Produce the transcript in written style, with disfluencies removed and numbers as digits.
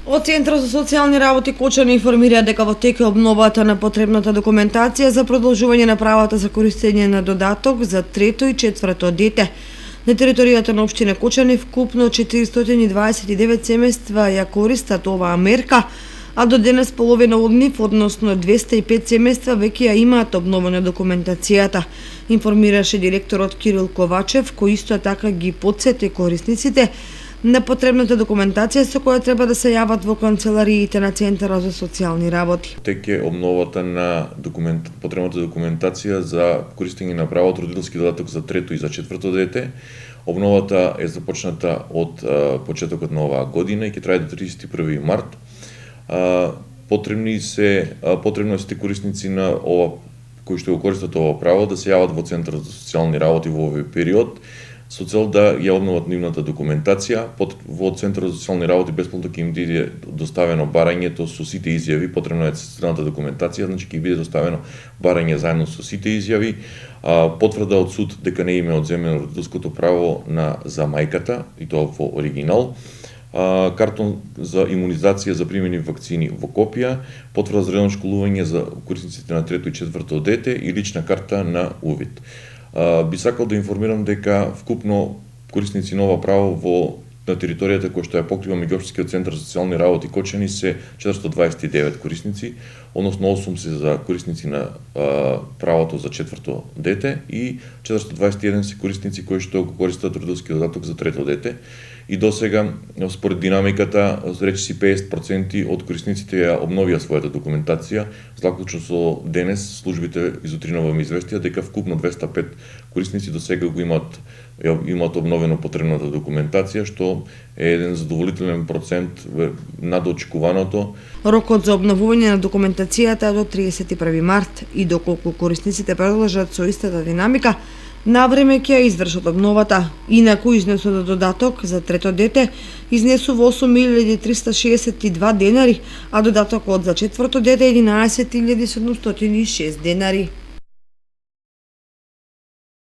Од Центарот за социјални работи Кочани информира дека во тек е обновата на потребната документација за продолжување на правата за користење на додаток за трето и четврто дете. На територијата на општина Кочани вкупно 429 семејства ја користат оваа мерка, а до денес половина од нив, односно 205 семејства, веќе ја имаат обновена документацијата, информираше директорот Кирил Ковачев, кој исто така ги потсети корисниците на потребната документација со која треба да се јават во канцелариите на Центарот за социјални работи. Тек е обновата на потребната документација за користење на правото родителски додаток за трето и за четврто дете. Обновата е започната од почетокот на оваа година и ќе трае до 31 март. Потребно е сите корисници на кои што го користат ова право да се јават во Центарот за социјални работи во овој период, со цел да ја обноват нивната документација. Во Центарот за социјални работи бесплатно ќе им биде доставено барањето со сите изјави, потребна е централната документација, значи ќе биде доставено барање заедно со сите изјави, потврда од суд дека не им е одземено родителското право за мајката, и тоа во оригинал, картон за имунизација за примени вакцини во копија, потврда за редовно школување за корисниците на трето и четврто дете и лична карта на увид. Би сакал да информирам дека вкупно корисници на ова право на територијата која што ја покрива Меѓуопштинскиот центар за социјални работи Кочани се 429 корисници, односно 8 се за корисници на правото за четврто дете и 421 се корисници кои што го користат родителски додаток за трето дете. И досега, според динамиката, речиси 50% од корисниците ја обновија својата документација. Заклучно со денес, службите изутринава ми известија дека вкупно 205 корисници до сега го имаат обновено потребната документација, што е еден задоволителен процент над очекуваното. Рокот за обновување на документацијата е до 31 март и доколку корисниците продолжат со истата динамика, навреме ќе ја извршат обновата. Инаку изнесот додаток за трето дете изнесува 8.362 денари, а додатокот за четврто дете 11.706 денари.